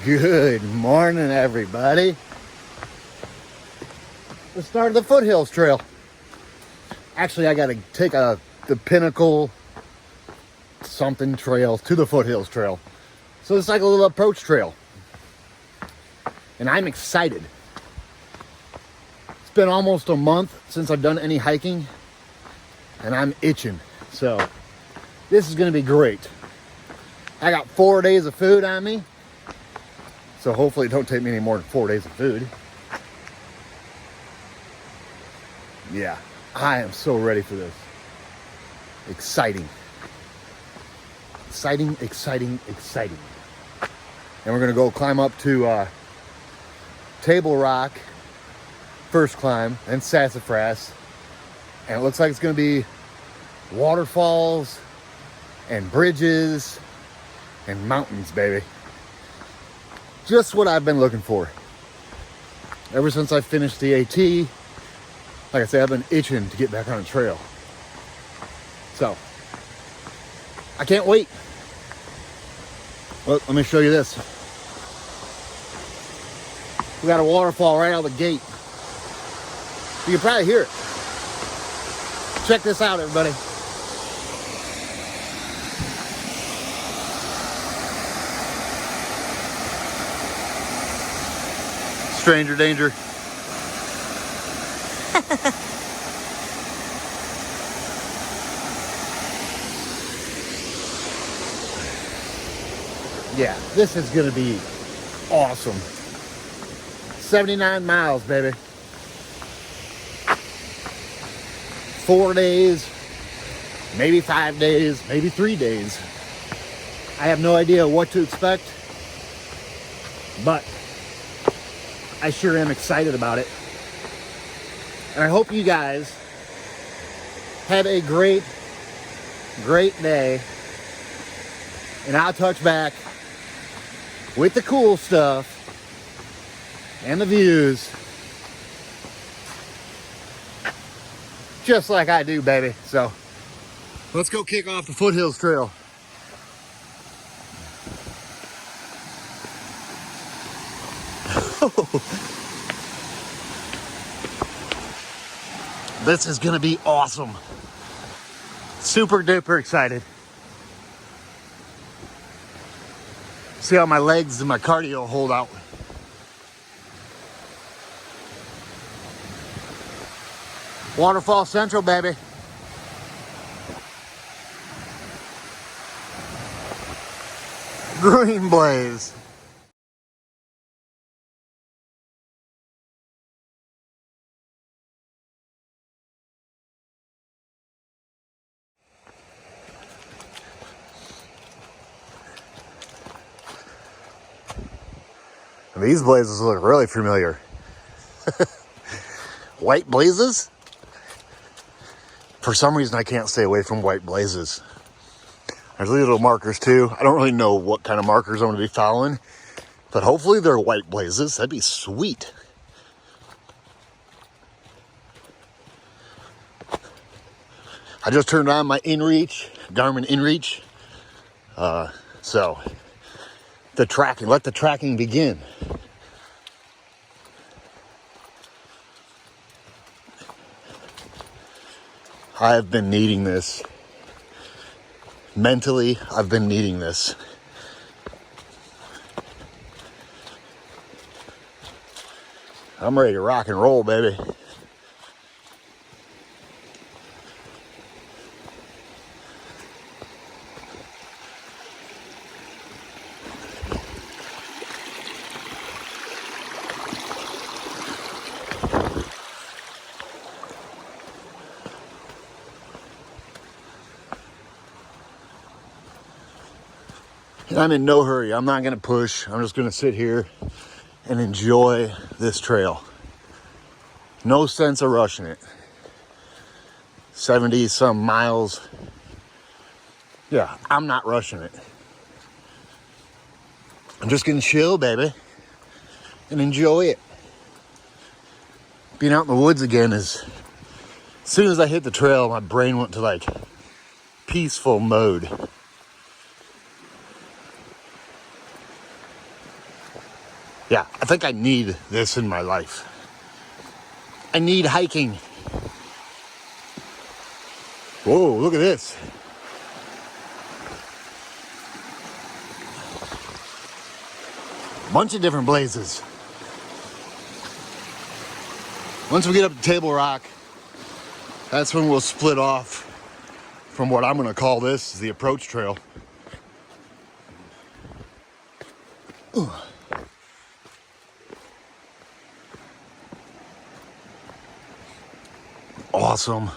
Good morning, everybody. The start of the Foothills Trail. Actually, I gotta take the Pinnacle something trail to the Foothills Trail. So it's like a little approach trail. And I'm excited. It's been almost a month since I've done any hiking, and I'm itching. So this is gonna be great. I got 4 days of food on me. So hopefully it don't take me any more than 4 days of food. Yeah, I am so ready for this. Exciting. Exciting, exciting, exciting. And we're gonna go climb up to Table Rock, first climb, and Sassafras. And it looks like it's gonna be waterfalls and bridges and mountains, baby. Just what I've been looking for. Ever since I finished the AT, like I said, I've been itching to get back on the trail. So, I can't wait. Well, let me show you this. We got a waterfall right out of the gate. You can probably hear it. Check this out, everybody. Stranger danger. Yeah, this is gonna be awesome. 79 miles, baby. 4 days, maybe 5 days, maybe 3 days. I have no idea what to expect, but I sure am excited about it. And I hope you guys have a great day. And I'll touch back with the cool stuff and the views. Just like I do, baby. So let's go kick off the Foothills Trail. This is gonna be awesome. Super duper excited. See how my legs and my cardio hold out. Waterfall Central, baby. Green Blaze. These blazes look really familiar. White blazes? For some reason, I can't stay away from white blazes. There's these little markers too. I don't really know what kind of markers I'm going to be following, but hopefully they're white blazes. That'd be sweet. I just turned on my InReach, Garmin InReach. So the tracking, let the tracking begin. I've been needing this. Mentally, I've been needing this. I'm ready to rock and roll, baby. And I'm in no hurry. I'm not going to push. I'm just going to sit here and enjoy this trail. No sense of rushing it. 70 some miles. Yeah, I'm not rushing it. I'm just going to chill, baby, and enjoy it. Being out in the woods again is, as soon as I hit the trail, my brain went to like peaceful mode. Yeah, I think I need this in my life. I need hiking. Whoa, look at this. Bunch of different blazes. Once we get up to Table Rock, that's when we'll split off from what I'm gonna call this the approach trail. Ooh. Awesome.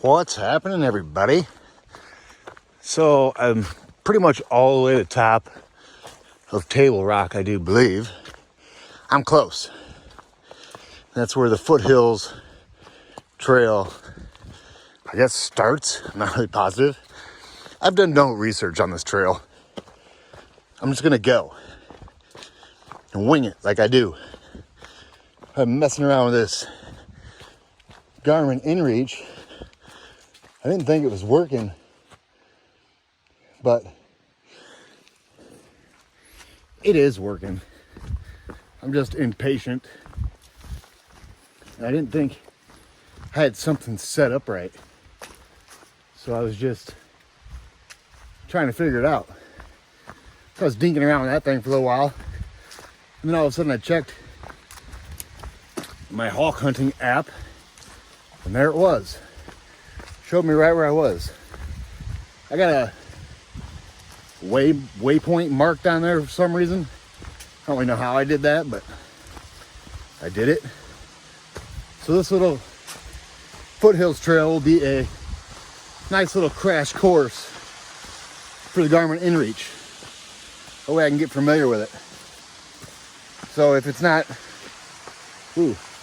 What's happening, everybody? So I'm pretty much all the way to the top of Table Rock, I do believe. I'm close. That's where the Foothills Trail, I guess, starts. I'm not really positive. I've done no research on this trail. I'm just gonna go and wing it like I do. I'm messing around with this Garmin InReach. I didn't think it was working, but it is working. I'm just impatient. And I didn't think I had something set up right. So I was just trying to figure it out. So I was dinking around with that thing for a little while. And then all of a sudden I checked my hawk hunting app, and there it was. Showed me right where I was. I got a waypoint marked down there for some reason. I don't really know how I did that, but I did it. So this little Foothills Trail will be a nice little crash course for the Garmin InReach. That way I can get familiar with it. So if it's not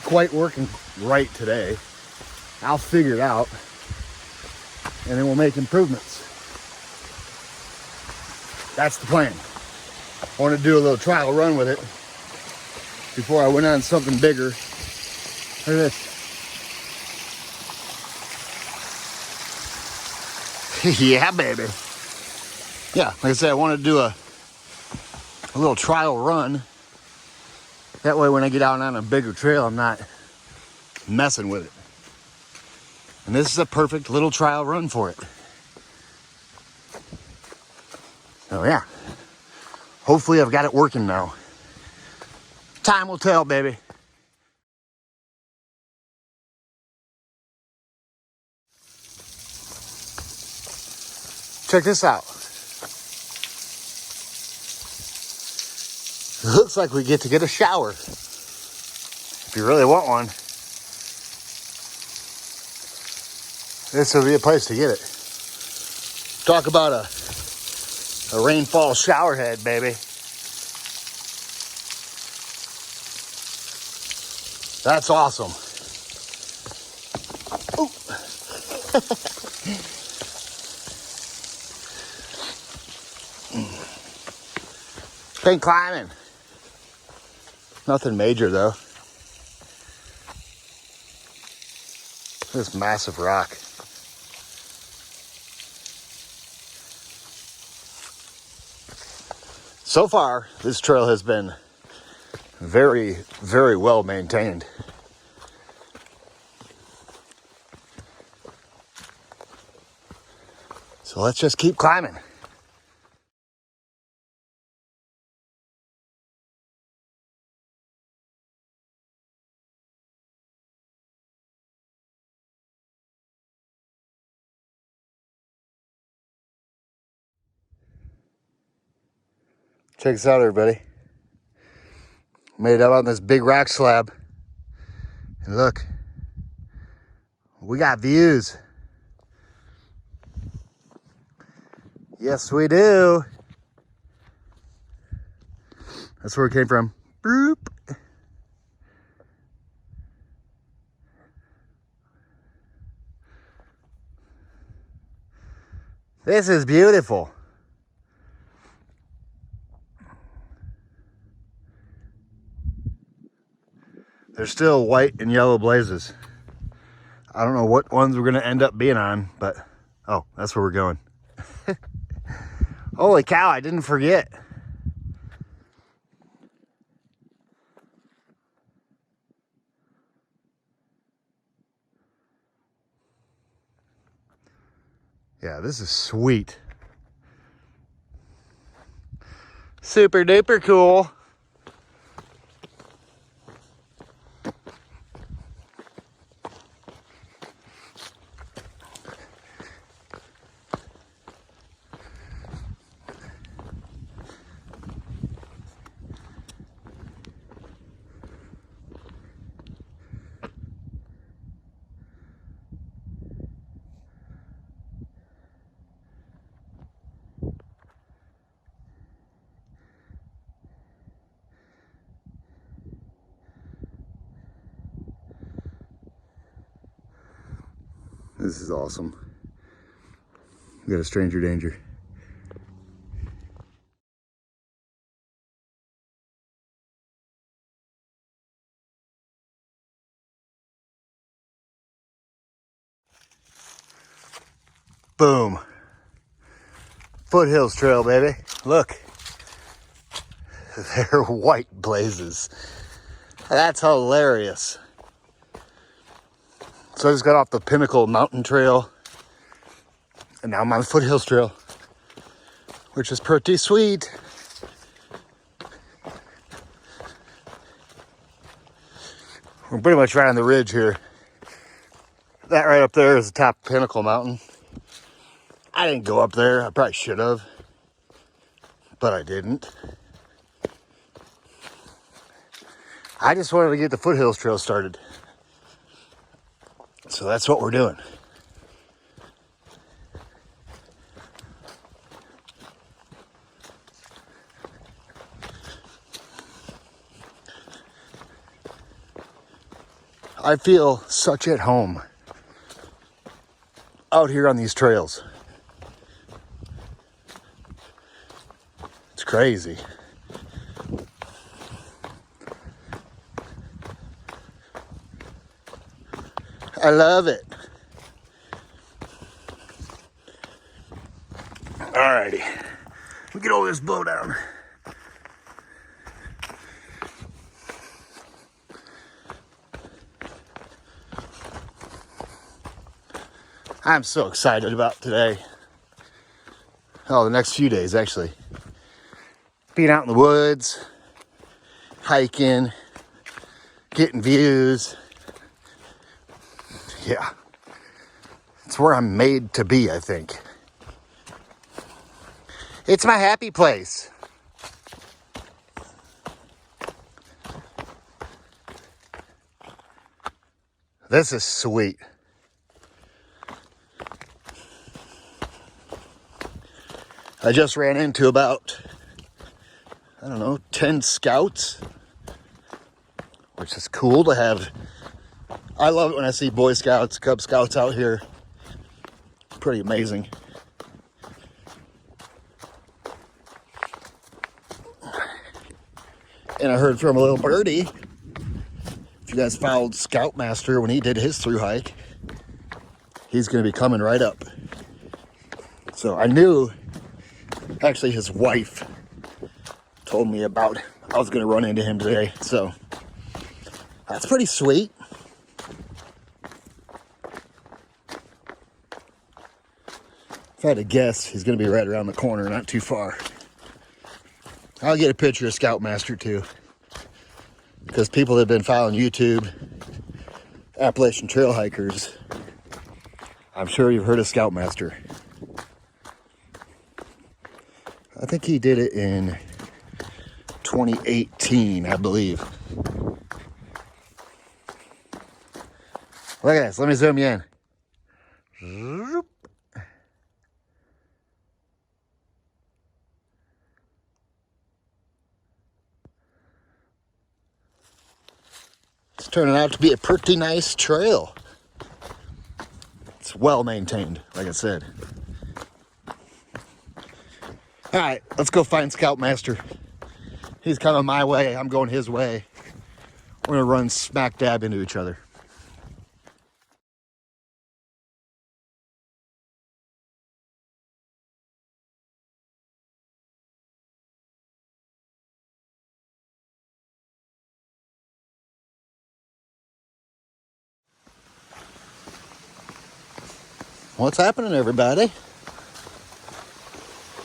quite working right today, I'll figure it out, and then we'll make improvements. That's the plan. I want to do a little trial run with it before I went on something bigger. Look at this. Yeah, baby. Yeah, like I said, I want to do a little trial run. That way when I get out on a bigger trail, I'm not messing with it. And this is a perfect little trial run for it. So yeah, hopefully I've got it working now. Time will tell, baby. Check this out. It looks like we get to get a shower. If you really want one, this will be a place to get it. Talk about a rainfall shower head, baby. That's awesome. Ooh. Been climbing. Nothing major though. This massive rock. So far, this trail has been very, very well maintained. So let's just keep climbing. Check this out, everybody. Made it up on this big rock slab. And look, we got views. Yes, we do. That's where it came from. Boop. This is beautiful. There's still white and yellow blazes. I don't know what ones we're gonna end up being on, but oh, that's where we're going. Holy cow, I didn't forget. Yeah, this is sweet. Super duper cool. This is awesome. We got a stranger danger. Boom. Foothills Trail, baby. Look. They're white blazes. That's hilarious. So I just got off the Pinnacle Mountain Trail. And now I'm on the Foothills Trail, which is pretty sweet. We're pretty much right on the ridge here. That right up there is the top of Pinnacle Mountain. I didn't go up there. I probably should have, but I didn't. I just wanted to get the Foothills Trail started. So that's what we're doing. I feel such at home out here on these trails. It's crazy. I love it. Alrighty, we get over this blowdown. I'm so excited about today. Oh, the next few days, actually. Being out in the woods, hiking, getting views. Yeah. It's where I'm made to be, I think. It's my happy place. This is sweet. I just ran into about, 10 scouts, which is cool to have. I love it when I see Boy Scouts, Cub Scouts out here. pretty amazing. And I heard from a little birdie, if you guys followed Scoutmaster when he did his through hike, he's going to be coming right up. So I knew, actually his wife told me about I was going to run into him today. So that's pretty sweet. If I had to guess, he's going to be right around the corner, not too far. I'll get a picture of Scoutmaster too, because people that have been following YouTube, Appalachian Trail hikers, I'm sure you've heard of Scoutmaster. I think he did it in 2018, I believe. Look at this. Let me zoom you in. It's turning out to be a pretty nice trail. It's well maintained, like I said. All right, let's go find Scoutmaster. He's coming my way, I'm going his way. We're gonna run smack dab into each other. What's happening, everybody?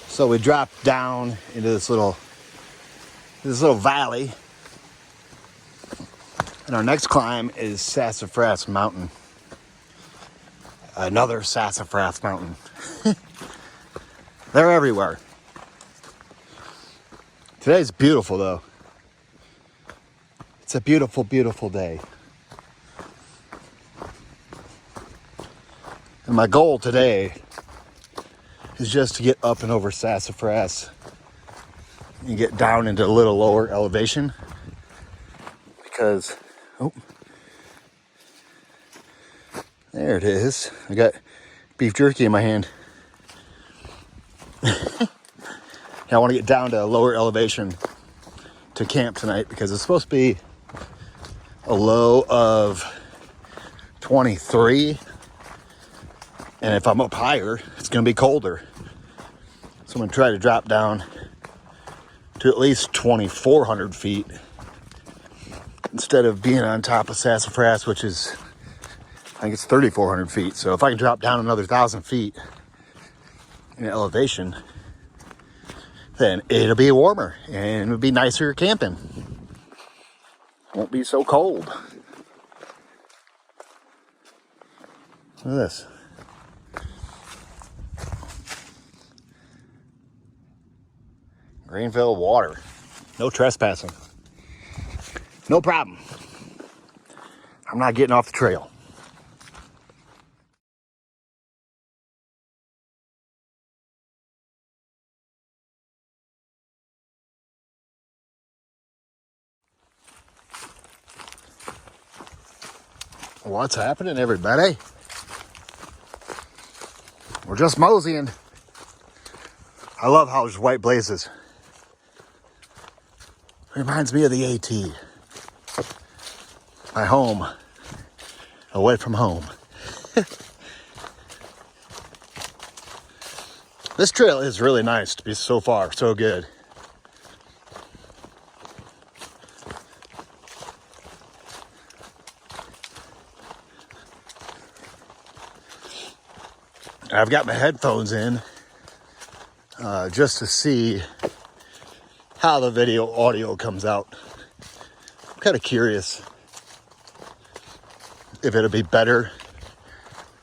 So we dropped down into this little valley, and our next climb is Sassafras Mountain. Another Sassafras Mountain. They're everywhere. Today's beautiful though. It's a beautiful, beautiful day. And my goal today is just to get up and over Sassafras and get down into a little lower elevation, because, oh, there it is. I got beef jerky in my hand. I want to get down to a lower elevation to camp tonight, because it's supposed to be a low of 23. And if I'm up higher, it's going to be colder. So I'm going to try to drop down to at least 2,400 feet instead of being on top of Sassafras, which is, I think it's 3,400 feet. So if I can drop down another 1,000 feet in elevation, then it'll be warmer and it'll be nicer camping. Won't be so cold. Look at this. Greenville water. No trespassing. No problem. I'm not getting off the trail. What's happening, everybody? We're just moseying. I love how there's white blazes. Reminds me of the AT. My home. Away from home. This trail is really nice to be so far, so good. I've got my headphones in just to see how the video audio comes out. I'm kind of curious if it'll be better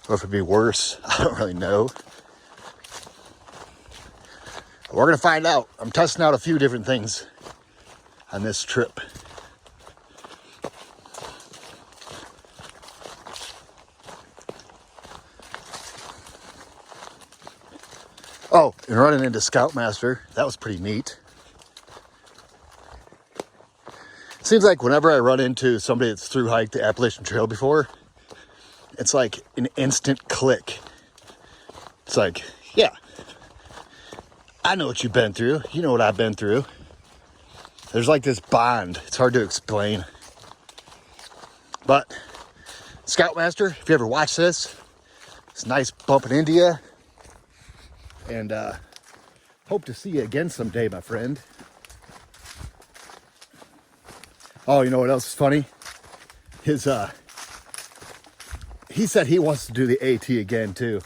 or if it'll be worse. I don't really know. We're gonna find out. I'm testing out a few different things on this trip. Oh, and running into Scoutmaster, that was pretty neat. Seems like whenever I run into somebody that's through hiked the Appalachian Trail before, it's like an instant click. It's like, yeah, I know what you've been through. You know what I've been through. There's like this bond. It's hard to explain. But Scoutmaster, if you ever watch this, it's nice bumping into you. And hope to see you again someday, my friend. Oh, you know what else is funny? He said he wants to do the AT again too.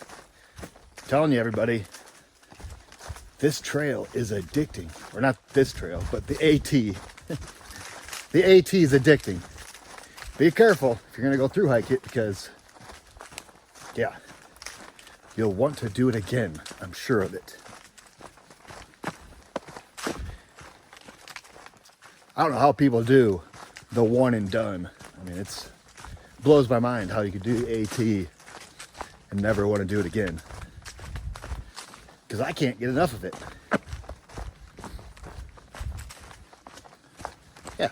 I'm telling you, everybody, this trail is addicting. Or not this trail, but the AT. The AT is addicting. Be careful if you're gonna go through hike it, because yeah, you'll want to do it again. I'm sure of it. I don't know how people do the one and done. I mean, it blows my mind how you could do AT and never want to do it again. Because I can't get enough of it. Yeah.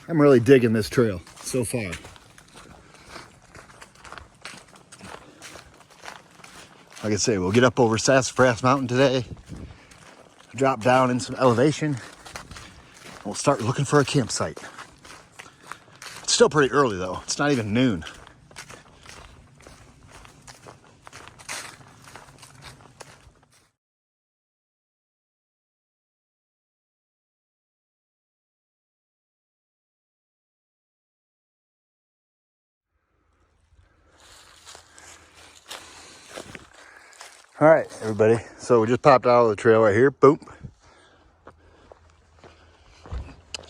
I'm really digging this trail so far. Like I say, we'll get up over Sassafras Mountain today, drop down in some elevation, and we'll start looking for a campsite. It's still pretty early though. It's not even noon. All right, everybody. So we just popped out of the trail right here. Boom.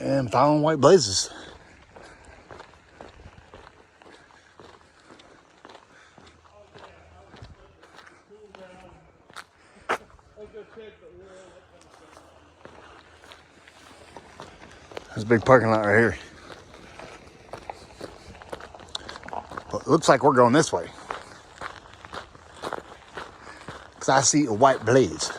And following white blazes. There's a big parking lot right here. But it looks like we're going this way. Because I see a white blaze.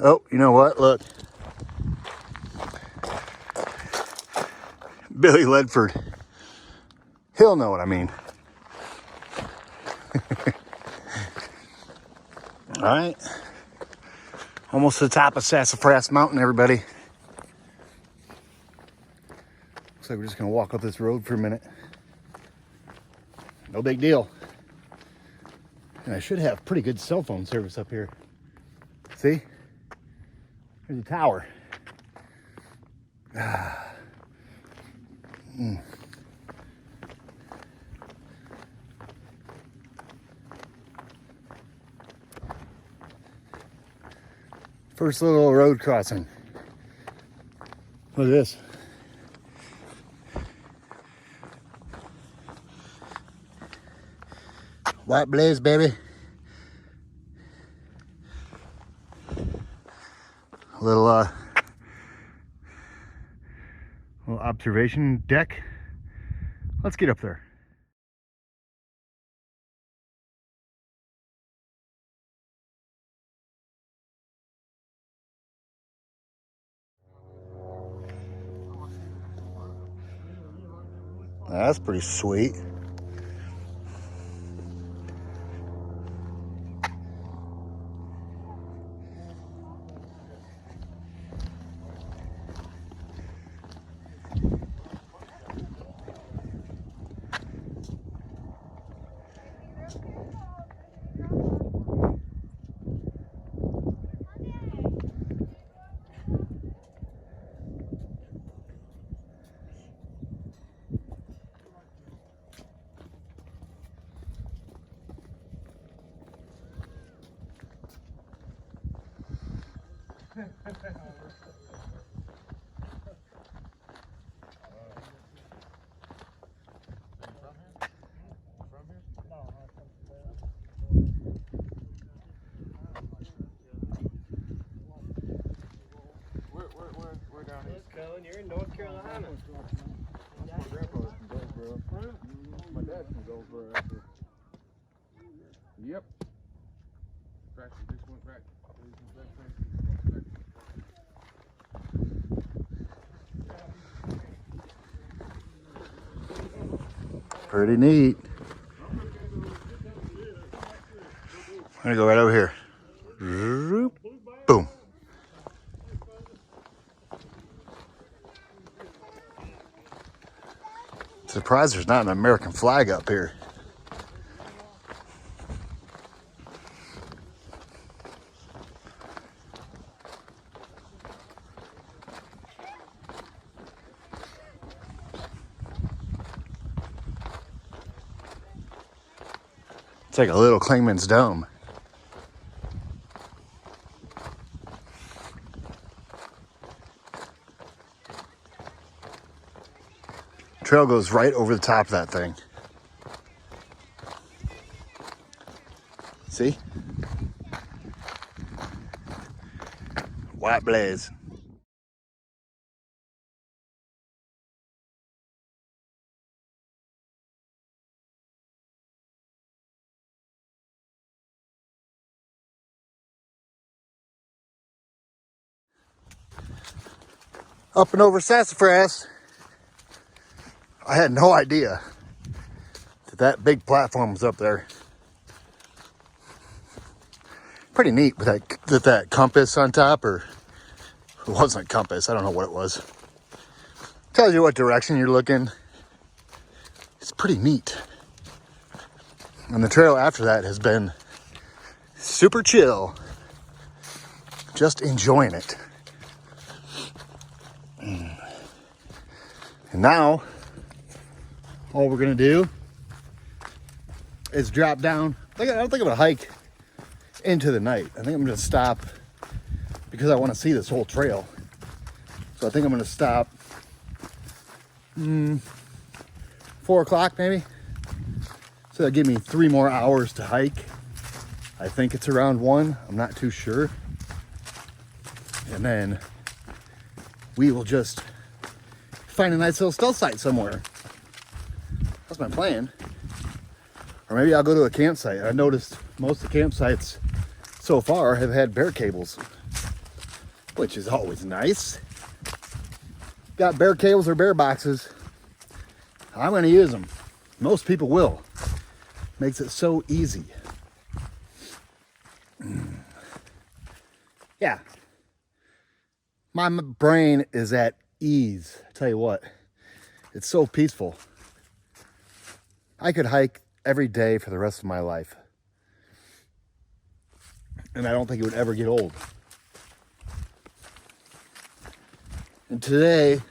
Oh, you know what? Look. Billy Ledford. He'll know what I mean. All right. Almost to the top of Sassafras Mountain, everybody. Looks like we're just going to walk up this road for a minute. No big deal. And I should have pretty good cell phone service up here. See? There's a tower. First little road crossing. Look at this. White blaze, baby. Little observation deck. Let's get up there. That's pretty sweet. We're down here. You're in North Carolina. My grandfather's from Goldsboro. My dad's from Goldsboro, actually. Yep. Practice just went back. Pretty neat. I'm gonna go right over here. Boom. Surprised there's not an American flag up here. It's like a little Clingman's Dome. Trail goes right over the top of that thing. See? White blaze. Up and over Sassafras. I had no idea that big platform was up there. Pretty neat with that compass on top, or it wasn't a compass, I don't know what it was. Tells you what direction you're looking. It's pretty neat. And the trail after that has been super chill. Just enjoying it. And now, all we're gonna do is drop down. I don't think I'm gonna hike into the night. I think I'm gonna stop because I want to see this whole trail. So I think I'm gonna stop 4 o'clock maybe. So that'll give me 3 more hours to hike. I think it's around 1. I'm not too sure. And then we will just find a nice little stealth site somewhere. That's my plan. Or maybe I'll go to a campsite. I noticed most of the campsites so far have had bear cables, which is always nice. Got bear cables or bear boxes, I'm going to use them. Most people will. Makes it so easy. Yeah. My brain is at ease. I tell you what, it's so peaceful. I could hike every day for the rest of my life. And I don't think it would ever get old. And today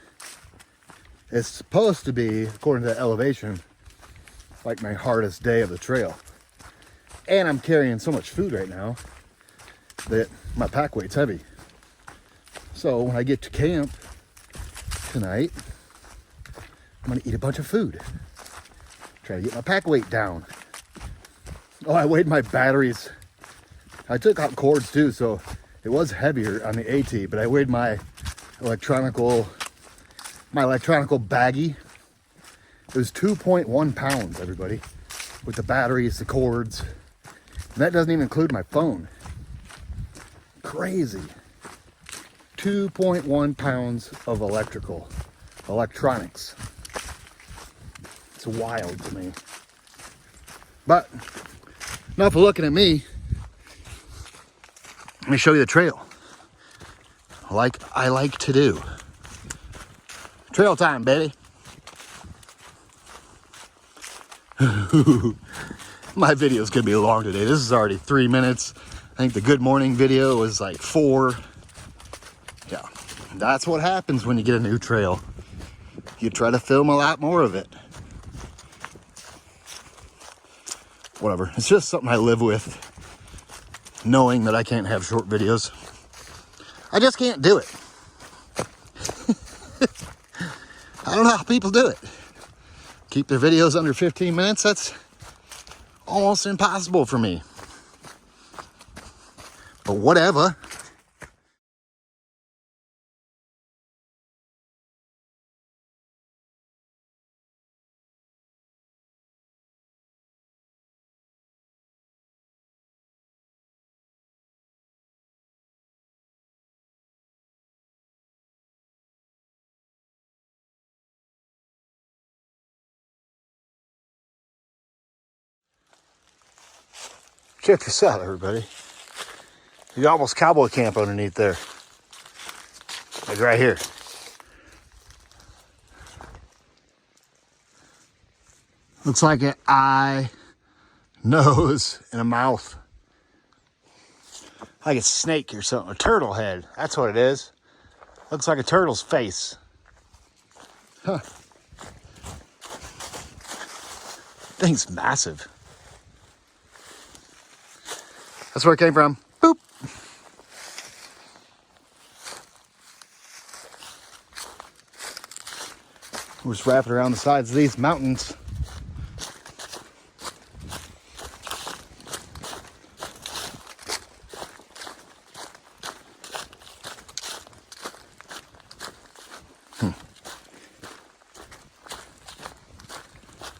is supposed to be, according to the elevation, like my hardest day of the trail. And I'm carrying so much food right now that my pack weight's heavy. So when I get to camp tonight, I'm gonna eat a bunch of food. Try to get my pack weight down. Oh, I weighed my batteries. I took out cords too, so it was heavier on the AT, but I weighed my electronical baggie. It was 2.1 pounds, everybody, with the batteries, the cords. And that doesn't even include my phone. Crazy. 2.1 pounds of electronics. It's wild to me. But enough of looking at me. Let me show you the trail. Like I like to do. Trail time, baby. My video's gonna be long today. This is already 3 minutes. I think the good morning video was like 4. Yeah, that's what happens when you get a new trail. You try to film a lot more of it. Whatever, it's just something I live with, knowing that I can't have short videos. I just can't do it. I don't know how people do it. Keep their videos under 15 minutes, that's almost impossible for me. But whatever. Check this out, everybody. You almost cowboy camp underneath there. Like right here. Looks like an eye, nose, and a mouth. Like a snake or something. A turtle head. That's what it is. Looks like a turtle's face. Huh. Thing's massive. That's where it came from. Boop. We're just wrapping around the sides of these mountains.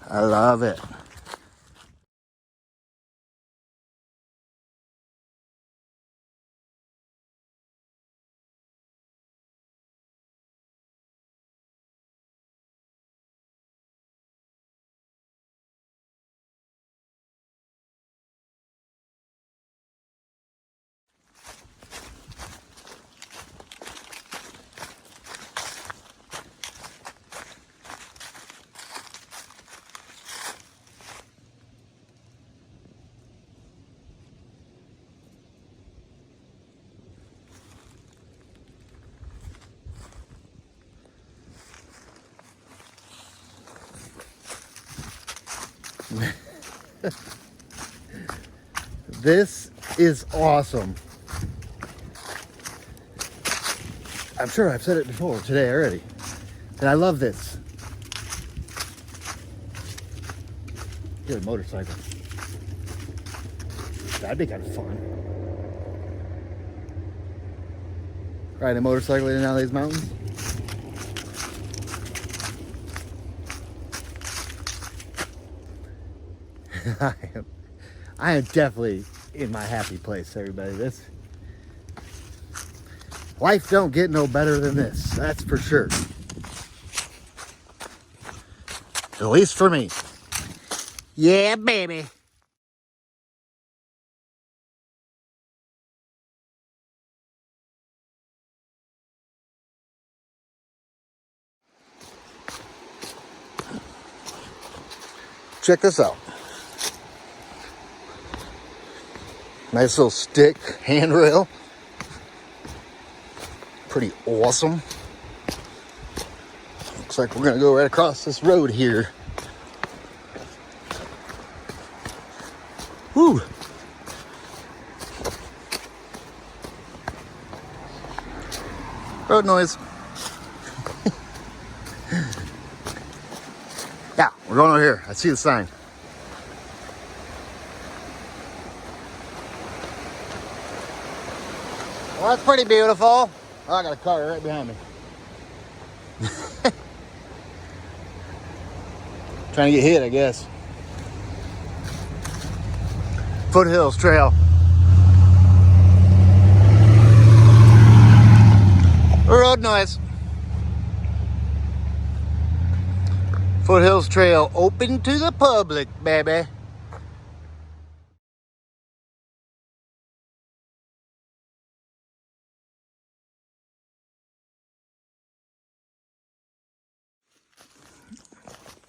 I love it. This is awesome. I'm sure I've said it before today already. And I love this. Get a motorcycle. That'd be kind of fun. Riding a motorcycle in and out of these mountains. I am definitely in my happy place, everybody. This life don't get no better than this. That's for sure. At least for me. Yeah, baby. Check this out. Nice little stick handrail. Pretty awesome. Looks like we're gonna go right across this road here. Woo! Road noise. Yeah, we're going over here. I see the sign. Well, that's pretty beautiful. Oh, I got a car right behind me. Trying to get hit, I guess. Foothills Trail. Road noise. Foothills Trail open to the public, baby.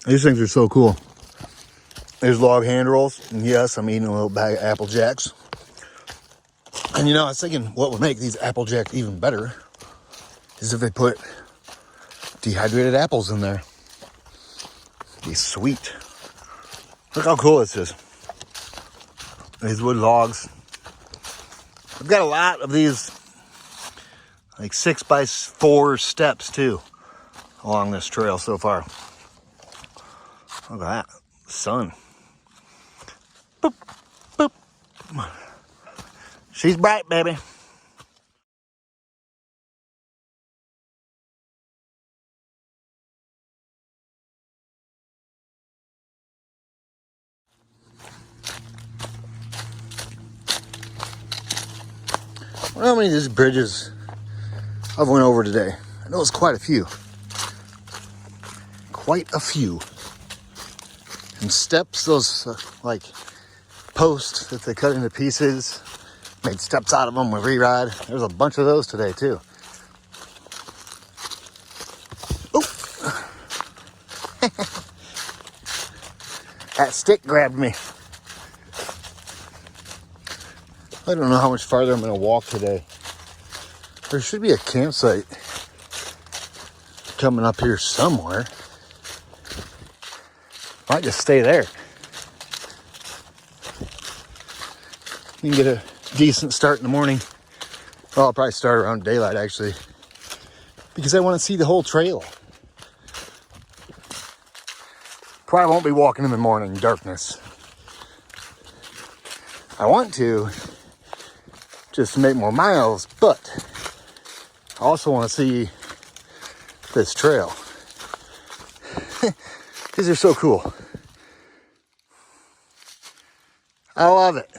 These things are so cool. There's log hand rolls. And yes, I'm eating a little bag of Apple Jacks. And you know, I was thinking what would make these Apple Jacks even better is if they put dehydrated apples in there. It'd be sweet. Look how cool this is. These wood logs. I've got a lot of these like 6x4 steps too along this trail so far. Look at that. Sun. Boop, boop. She's bright, baby. I wonder how many of these bridges I've went over today. I know it's quite a few. Quite a few. And steps, those like posts that they cut into pieces, made steps out of them with re-ride. There's a bunch of those today too. Oh, that stick grabbed me. I don't know how much farther I'm going to walk today. There should be a campsite coming up here somewhere. Might just stay there. You can get a decent start in the morning. Well, I'll probably start around daylight actually, because I want to see the whole trail. Probably won't be walking in the morning, darkness. I want to just make more miles, but I also want to see this trail. These are so cool. I love it.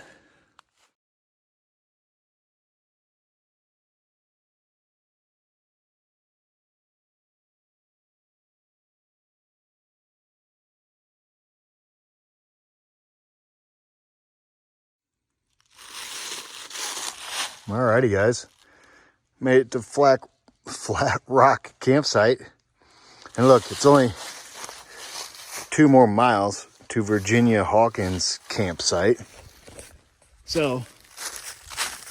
Alrighty, guys. Made it to Flat Rock campsite. And look, it's only 2 more miles to Virginia Hawkins campsite. So,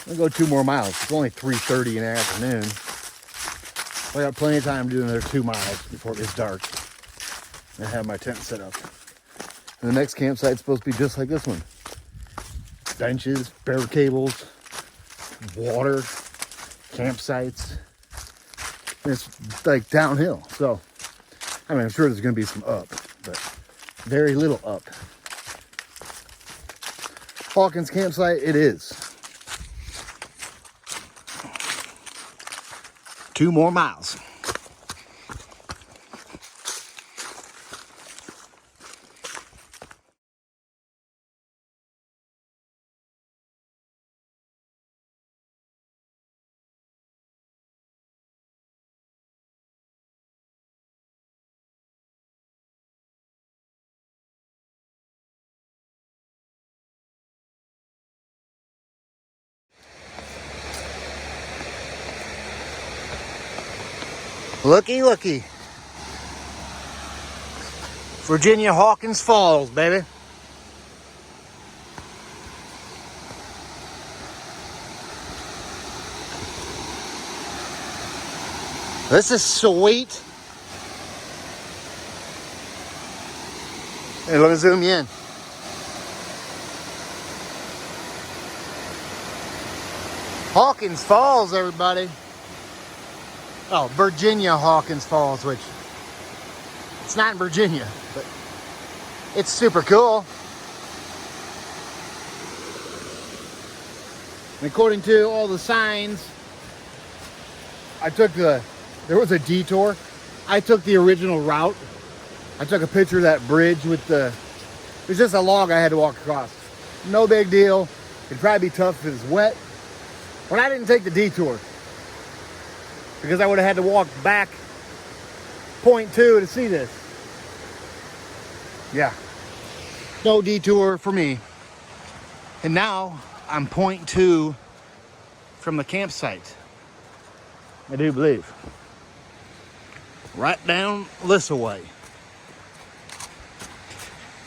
I'll go 2 more miles. It's only 3:30 in the afternoon. I got plenty of time to do another 2 miles before it gets dark. And have my tent set up. And the next campsite's supposed to be just like this one. Benches, bare cables, water, campsites. And it's like downhill. So, I mean, I'm sure there's going to be some up, but very little up. Hawkins campsite, it is. 2 more miles. Looky, looky. Virginia Hawkins Falls, baby. This is sweet. Hey, let me zoom you in. Hawkins Falls, everybody. Oh, Virginia Hawkins Falls, which it's not in Virginia, but it's super cool. And according to all the signs, there was a detour. I took the original route. I took a picture of that bridge with it was just a log I had to walk across. No big deal. It'd probably be tough if it was wet. But I didn't take the detour, because I would have had to walk back point 2 to see this. Yeah. No detour for me. And now I'm point 2 from the campsite. I do believe. Right down this way.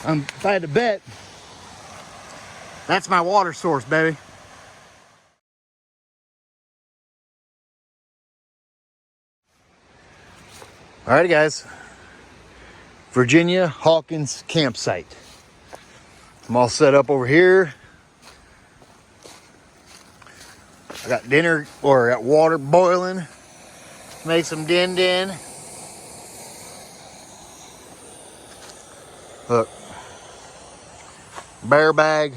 If I had to bet, that's my water source, baby. Alrighty, guys. Virginia Hawkins campsite. I'm all set up over here. I got dinner, or I got water boiling. Make some din-din. Look. Bear bag.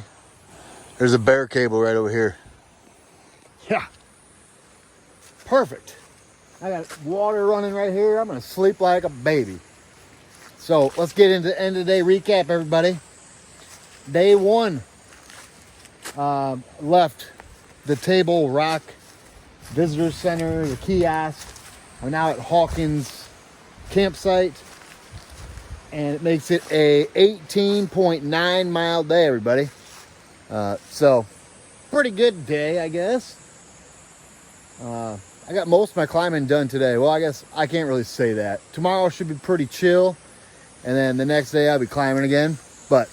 There's a bear cable right over here. Yeah. Perfect. I got water running right here. I'm going to sleep like a baby. So let's get into the end of the day recap, everybody. Day 1, left the Table Rock Visitor Center, the kiosk. We're now at Hawkins campsite, and it makes it a 18.9 mile day, everybody. So pretty good day, I guess. I got most of my climbing done today. Well, I guess I can't really say that. Tomorrow should be pretty chill. And then the next day I'll be climbing again. But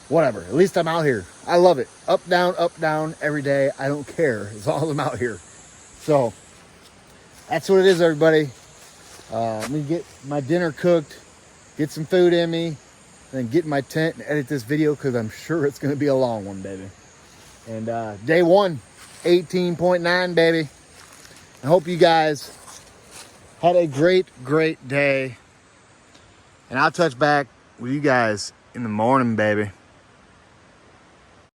whatever. At least I'm out here. I love it. Up, down every day. I don't care as long as I'm out here. So that's what it is, everybody. Let me get my dinner cooked, get some food in me, and then get in my tent and edit this video because I'm sure it's going to be a long one, baby. And day one, 18.9, baby. I hope you guys had a great day. And I'll touch back with you guys in the morning, baby.